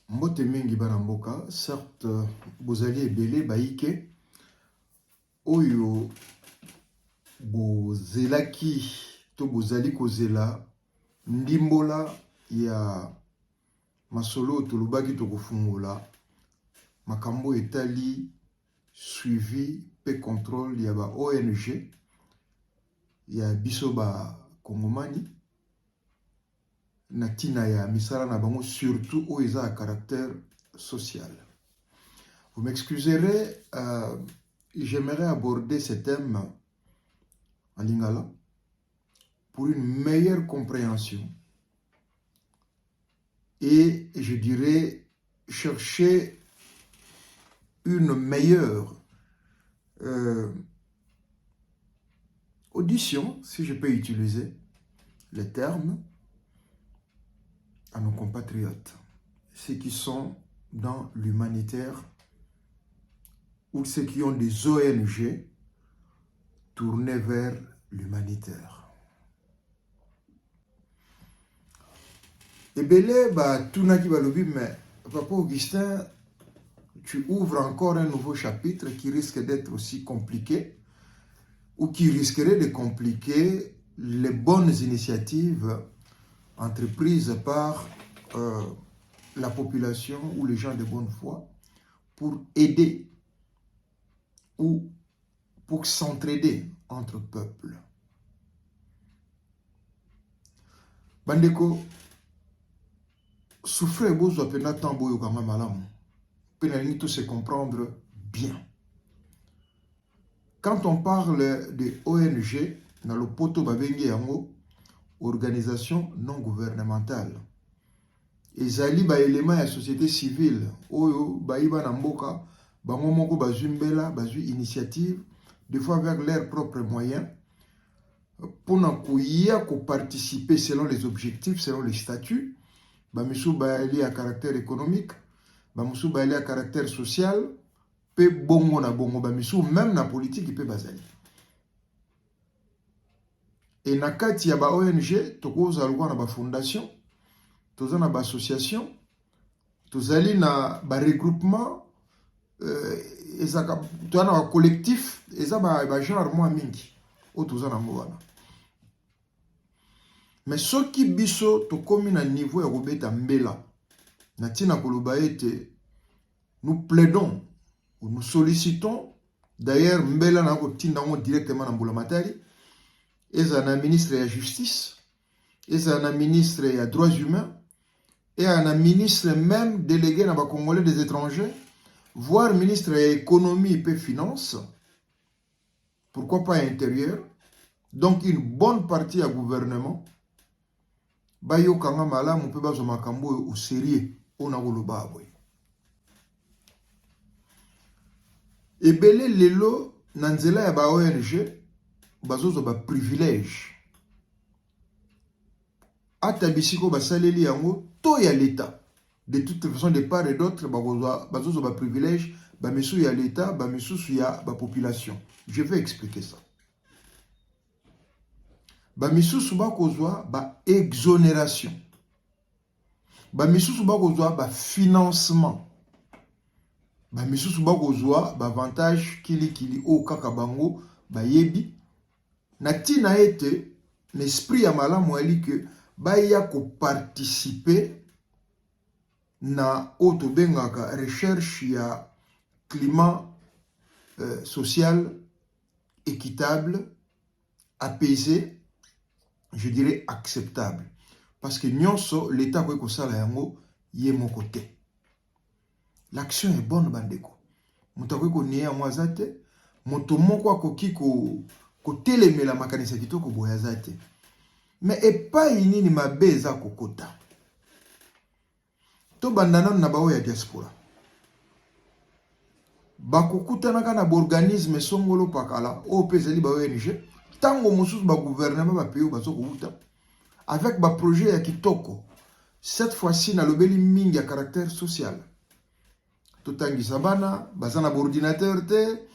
Mbote mingi bana mboka, certes bozali ebele baike oyo bozelaki to bozali kozela ndimbola ya masolo tolobaki to kofungola makambo etali suivi pe contrôle ya ba ONG ya biso ba Kongomani na tina ya misala na bango, surtout oyo eza à caractère social. Vous m'excuserez, j'aimerais aborder ce thème en lingala pour une meilleure compréhension et je dirais chercher une meilleure audition, si je peux utiliser le terme, à nos compatriotes, ceux qui sont dans l'humanitaire ou ceux qui ont des ONG tournées vers l'humanitaire. Et belé, tout n'a qui va le vivre, mais Papa Augustin, tu ouvres encore un nouveau chapitre qui risque d'être aussi compliqué ou qui risquerait de compliquer les bonnes initiatives entreprises par la population ou les gens de bonne foi pour aider ou pour s'entraider entre peuples. Bandeko, souffrir besoin de temps boyo kanga malamu. Penalini tout se comprendre bien. Quand on parle de ONG, dans le poto babengi yango organisation non gouvernementale. Ezali ba élément ya société civile oyo baiba na mboka bango moko bazumbela bazu initiative des fois avec leurs propres moyens pour na kuya ko participer selon les objectifs, selon les statuts. Ba misu ba ali à caractère économique, ba misu ba ali à caractère social, pe bongo na bongo ba misu même na politique pe bazali. Et na kati ya ba ONG, tokoza alwa na ba fondation, toza na ba association, tozali na ba regroupement, ezaka toza na ba collectif, eza ba genre mwa mingi, o toza na mwana. Mais soki biso tokomi na niveau ya kobeta mbela, na tina koloba ete, nous plaidons, ou nous sollicitons, d'ailleurs mbela na kotinda ngo directement na mbula matari, et un ministre de la justice, et un ministre des droits humains, et un ministre même délégué dans les Congolais des étrangers, voire ministre de l'économie et des finances, pourquoi pas intérieur, donc une bonne partie du gouvernement, bayo kanga malamu pe bazo makambo au sérieux on a koloba boy. Et belé lelo nanzela ya ba ONG bazozo ba privilège atabisiko basaleli yango to ya l'état de toute façon de part et d'autre bazozo ba privilège ba misu ya l'état ba misu ya ba population. Je vais expliquer ça. Ba misu ba kozwa ba exonération, ba misu ba kozwa ba financement, ba misu ba kozwa ba avantage kili o kaka bango ba yebi na tina ete l'esprit ya malamu ali que baya ko participer na auto bengaka recherche ya climat social équitable, apaisé, je dirais acceptable, parce que nyonso l'état ko sala yango ye mon côté. L'action est bonne bandeko. Mutako ko niya mwazate, moto moko akoki ko telemela makanisa kitoko boyazate. Mais epai nini mabe eza kokota. To bandana na bawo ya diaspora. Bakokutana na organisme songolo pakala o pezeli ba ONG, tango mosusu ba gouvernement ba pays ba sokouta avec ba projet ya kitoko. Cette fois-ci na lobeli mingi ya caractère social. Totangi sabana, bazana ba ordinateur te,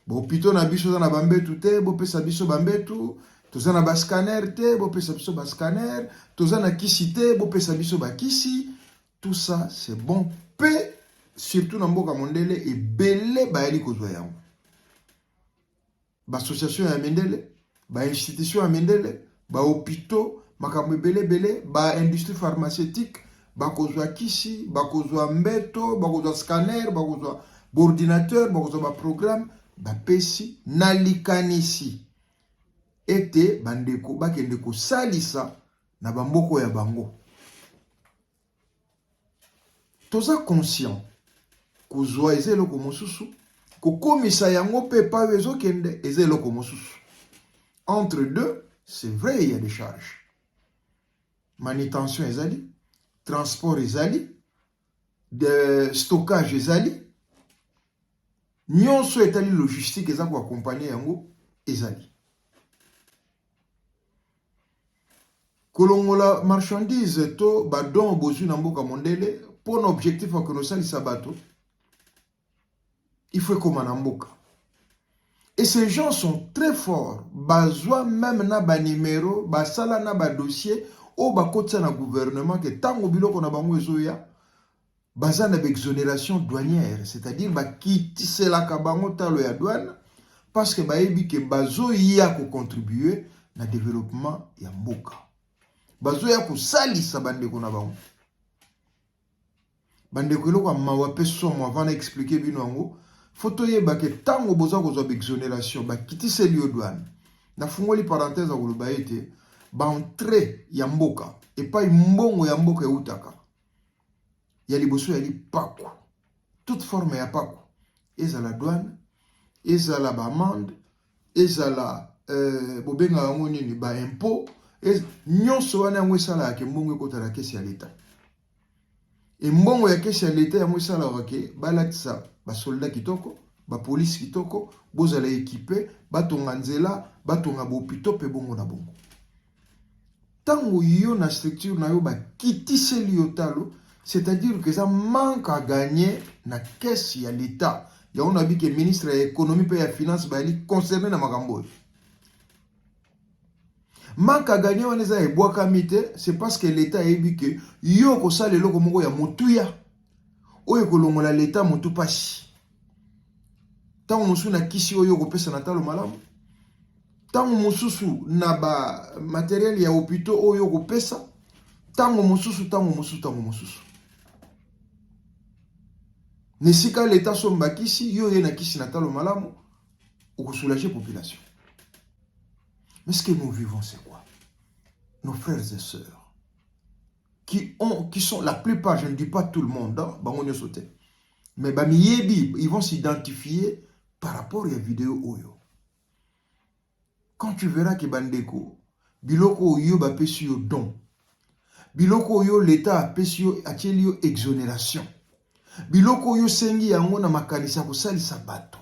bo pito na biso na bambetu te, bo pesa biso bambetu, toza na ba scanner te, bo pesa biso ba scanner, toza na kisi te, bo pesa biso ba kisi. Tout ça, c'est bon. Paix, surtout dans Mboka Mondele, et belé baeli kozwa yango. Ba association ya Mendele, ba institution ya Mendele, ba hôpitaux, makambo belé, ba industrie pharmaceutique, ba kozwa kisi, ba kozwa mbeto, ba kozwa scanner, ba kozwa ordinateur, ba kozwa ba programme, ba pesi, nalikanisi. Ete bandeko bakende ko salisa na bamboko ya bango. Toza conscient kozwa ezelo ko mosusu ko komisa yango pe pa bezo kende ezelo ko mosusu. Entre deux, c'est vrai, il y a des charges. Manutention ezali, transport ezali, de stockage ezali. Nyonso etali logistique eza ko accompagner yango ezali. Kolongola marchandise to badon bozu na Mboka Mondele pour l'objectif à konosali sabato. Il faut comme en Mboka. Et ces gens sont très forts. Bazwa même na ba numéro, ba sala na ba dossier o ba kotsa na gouvernement que tango biloko na bango ezoya baza na exonération douanière, c'est-à-dire ba kitise la kabango talo ya douane parce que ba yebi que bazo ya ko contribuer na développement ya Mboka. Bazo ya ko salisa bandeko na bango. Bandeko eloko mawa peso mo avant d'expliquer bino yango. Photo yeba ke tango boza kozwa exonération ba kitise li douane. Na fungoli parenthèse akoloba ete ba entrée ya Mboka et pas mbongo ya Mboka eutaka. Ya liboso ya li pako. Toute forme ya pako. Ezala douane, ezala ba amende, ezala bobenga yango nini ba impôt, nyonso wana yango esala ke mbongo ekotala kesi ya l'État. Et mbongo ya kesi ya l'État yango esala ke balatisa ba soldat kitoko, ba police kitoko, bozala équipé, batonga nzela, batonga bopito pe bongo na bongo. Tango yo na structure na yo ba kitise li yotalo, c'est-à-dire que ça manque à gagner na caisse ya l'État. Ya on a vu que le ministre de l'économie et de la finance ba li concerné na makambo. Manque à gagner on eza eboa kamite, c'est parce que l'État a dit que yo ko sala loko moko ya motuya. Oyo kolongola l'État motu pasi. Tango musu na kisi oyo ko pesa na talo malamu. Tango mususu na ba matériel ya hôpitaux oyo ko pesa. Tango mususu. Nesika l'État somba kisi yo ye na kisi na talo malamu ou ko soulager population. Mais ce que nous vivons c'est quoi? Nos frères et sœurs qui sont la plupart, je ne dis pas tout le monde, hein, mais ils vont s'identifier par rapport à la vidéo Oyo. Quand tu verras que Bandeko, Biloko Oyo va payer au don, Biloko Oyo l'État a payé à exonération, Biloko Oyo sengi yango na makanisa ko sali sabato.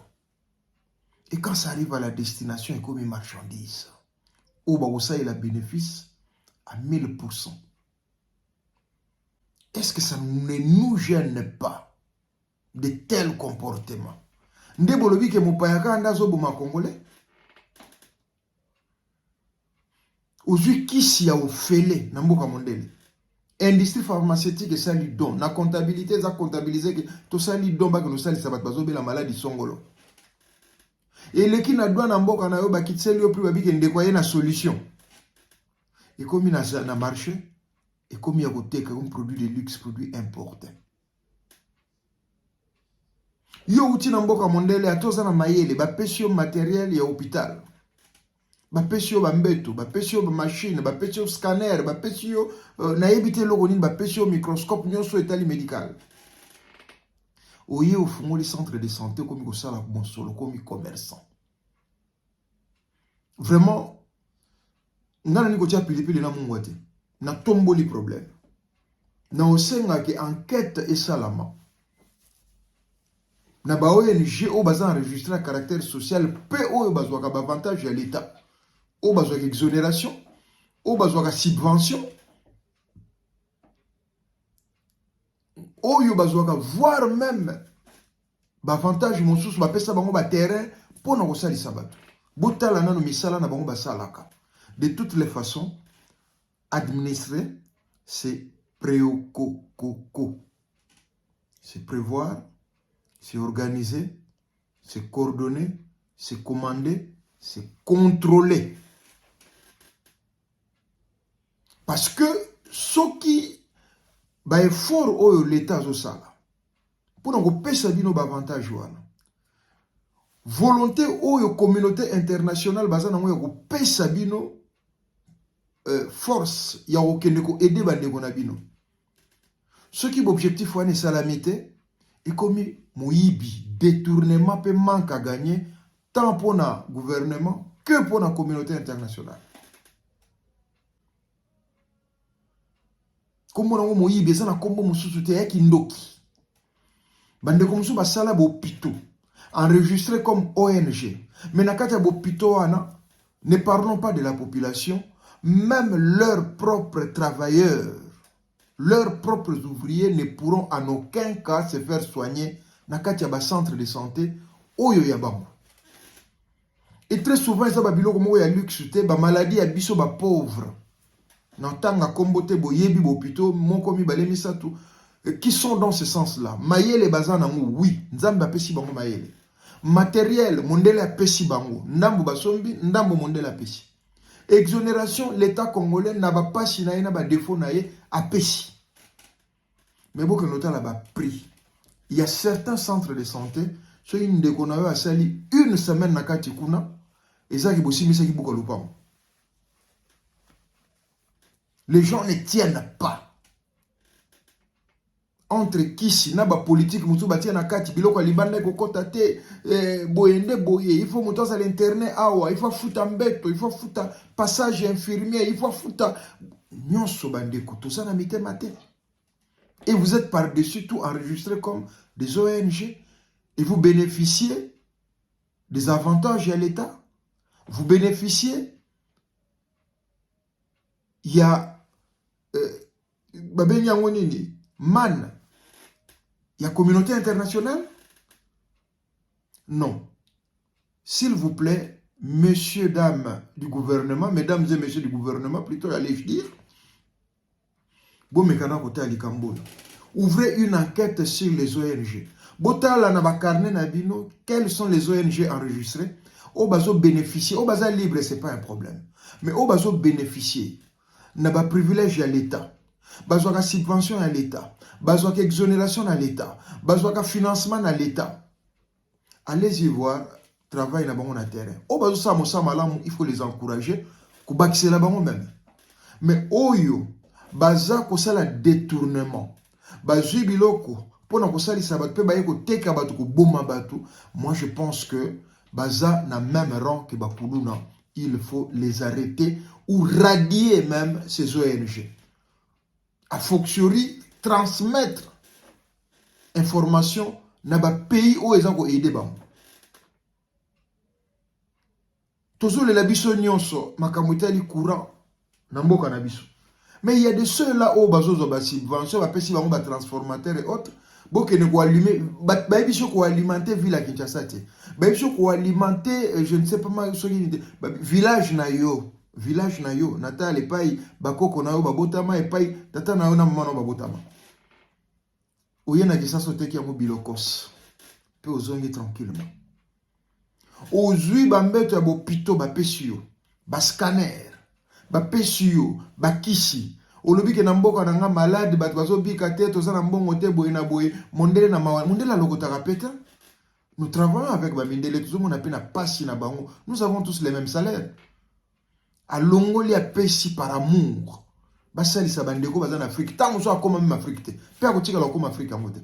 Et quand ça arrive à la destination, c'est comme une marchandise. Obagosa il a bénéfice à 1000%. Est-ce que ça ne nous gêne pas de tels comportements? Ndebolobi ke mopayaka ndazo boma congolais. Ozui kisi ya ofele na Mboka Mondele. Industrie pharmaceutique et sali don. Na comptabilité za comptabiliser que to sali don ba que no sali sabat bazo be la maladie songolo. Et leki na douane na Mboka na yo ba kitseli yo pri ba bike ndekwaye na solution. Et comme na marché et comme il y a un produit de luxe, produit importé. Yo uti na Mboka Mondele atoza na mayele ba pesio matériel ya hôpital. Ba pesio ba mbeto, ba pesio ba machine, ba pesio scanner, ba pesio na ebité logo nini ba pesio microscope nyonso etali médical. Oye au fungoli centre de santé comme ko sala bon solo comme commerçant. Vraiment ngana niko tia pilipili na mungu ate. Na tomboli problème. Na osenga ke enquête et salama. Na ba ONG o baza enregistré à caractère social pe o bazwa ka avantage à l'État. O bazwa ka exonération, o bazwa ka subvention. O yo bazwa ka voire même ba avantage mosusu ba pesa bango ba terrain pour na kosalisa bato. Botala nano misala na bango basalaka. De toutes les façons, administrer, c'est préococoko. C'est prévoir, c'est organiser, c'est coordonner, c'est commander, c'est contrôler. Parce que ce qui va effort au l'État ça pour nous pesa bino avantage wana. Volonté au communauté internationale baza na ngo pesa bino force ya okende ko aider bandeko na bino. Ce qui objectif wana salamité et comme moyibi détournement peut manque à gagner tant pour le gouvernement que pour la communauté internationale. Comme on a moyibi ça na kombo mususu te yaki ndoki. Bande comme ça basala bopito enregistré comme ONG. Mais nakata bopito wana ne parlons pas de la population, même leurs propres travailleurs, leurs propres ouvriers ne pourront en aucun cas se faire soigner dans le centre de santé oyo ya bango. Et très souvent ça ba biloko moko ya luxe te ba maladie ya biso ba pauvre. Nantanga kombote boyebi bopito moko mibale misatu qui sont dans ce sens-là. Mayele bazana mu oui, nzambe apesi bango mayele. Matériel mondele apesi bango, ndambo basombi, ndambo mondele apesi. Exonération, l'État congolais n'a pas si na ba défaut na ye apesi. Mais beaucoup de noter là-bas prix. Il y a certains centres de santé, ceux qui ne connaissent pas sali une semaine na kati kuna, et ça qui bossi mais ça qui beaucoup lopam. Les gens ne tiennent pas. Entre kisi na ba politique mutu batia na kati biloko libanda ko kota te boyende boye il faut mutu à l'internet awa il faut futa mbeto il faut futa passage infirmier il faut futa nyonso bandeko tout ça na mitema te. Et vous êtes par-dessus tout enregistré comme des ONG et vous bénéficiez des avantages à l'État. Vous bénéficiez, il y a man, il y a communauté internationale. Non. S'il vous plaît, messieurs, dames du gouvernement, mesdames et messieurs du gouvernement, plutôt allez-je dire, ouvrez une enquête sur les ONG. Quelles sont les ONG enregistrées? Au bazo bénéficier, au bazo libre, ce n'est pas un problème. Mais au bazo bénéficier, n'a pas privilège à l'État. Bazo ka subvention à l'État. Bazo ka exonération à l'État. Bazo ka financement à l'État. Allez-y voir, travail na bango na terrain. Au bazo sa mosa malamu, il faut les encourager. Kubakise la bango même. Mais oyo, baza kosala détournement. Bazo biloko. Pour na kosali sabat pe baye ko teka batu ko boma batu. Moi je pense que baza na même rang que bapuluna. Il faut les arrêter ou radier même ces ONG. A fortiori transmettre information na ba pays où ils ont aidé bango. Tozo le labiso nyonso makamutali courant na mboka na biso. Mais il y a de ceux là où bazozo ba subvention ba pesi bango ba transformateur et autres. Boke ne ko allumer ba biso ko alimenter ville à Kinshasa te. Ba biso ko alimenter je ne sais pas mal village na yo. Village na yo, nata le pai bakoko na yo babotama e pai tata na yo na mama na babotama. Oye na kisa sote ki ya mobilokos. Pe ozongi tranquillement. Ozui bambeto ya bopito ba pesio, ba scanner, ba pesio, ba kisi. Olobi ke na mboka na nga malade bat bazo bika te to za na mbongo te boye na boye mondele na mawa mondele lokota kapeta. Nous travaillons avec ba mindele tout monde appelle na pasi na bango. Nous avons tous les mêmes salaires. A longoli a pesi par amour. Basali sa bandeko bazan Afrique. Tant so akoma même Afrique te. Pe akotika la koma Afrique amote.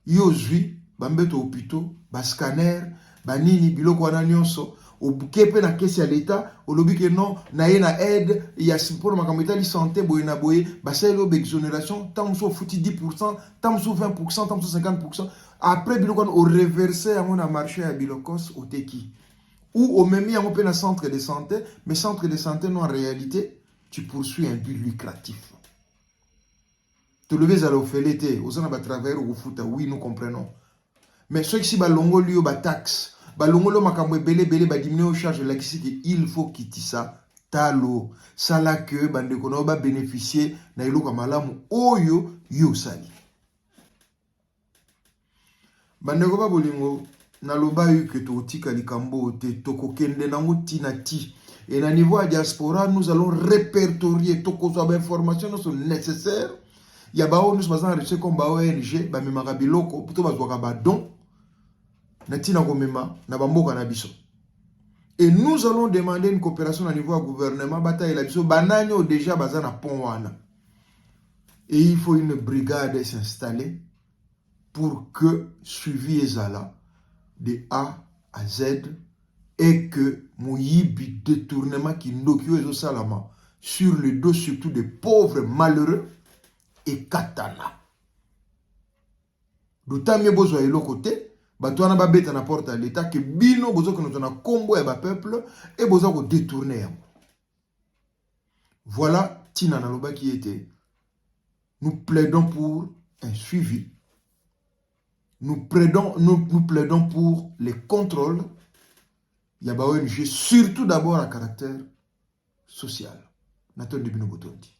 Yo zui bambeto hôpitaux, ba scanner, ba nini biloko wana nyonso, o bukepe na kesi ya l'État, o lobi ke non na ye na aide, ya pour makambo etali santé boye na boye, basali lo exonération, tant so futi 10%, tant so 20%, tant so 50%. Après biloko wana o reverser yango na marché ya bilokos o teki. Ou au même temps, on peut un centre de santé, mais centre de santé, non, en réalité, tu poursuis un but lucratif. Tu le vis à l'ophélété, aux gens à travers ou foot, oui, nous comprenons. Mais ceux qui sont longo lieu ba taxe, ba longo lo makambo belé belé ba diminuer aux charges de il faut quitter ça talo sala que bande kono ba bénéficier na iloko malamu oyo yo sali. Bande ko ba bolingo na loba yu que to tika likambo te toko kende nango tina ti. Et à niveau à diaspora, nous allons répertorier tout ce que informations sont nécessaires. Il y a bao nous basons enregistré comme bao ONG, ba memaka biloko, plutôt bazwaka ba don na tina ko mema na bamboka na biso. Et nous allons demander une coopération à niveau du gouvernement, bataille la biso bananyo déjà bazana pont wana. Et il faut une brigade s'installer pour que suivi ezala de A à Z et que Mouyibi détournement qui n'occupe les salama sur le dos surtout des pauvres malheureux et katana. D'autant mieux besoin de l'autre côté, batouana ba beta na porte à l'état que bino besoin que nous avons combo et ba peuple et besoin de détourner. Voilà Tina Naloba qui était. Nous plaidons pour un suivi. Nous plaidons pour les contrôles. Il y a ONG surtout d'abord à caractère social. Nathan de Bino Botondi.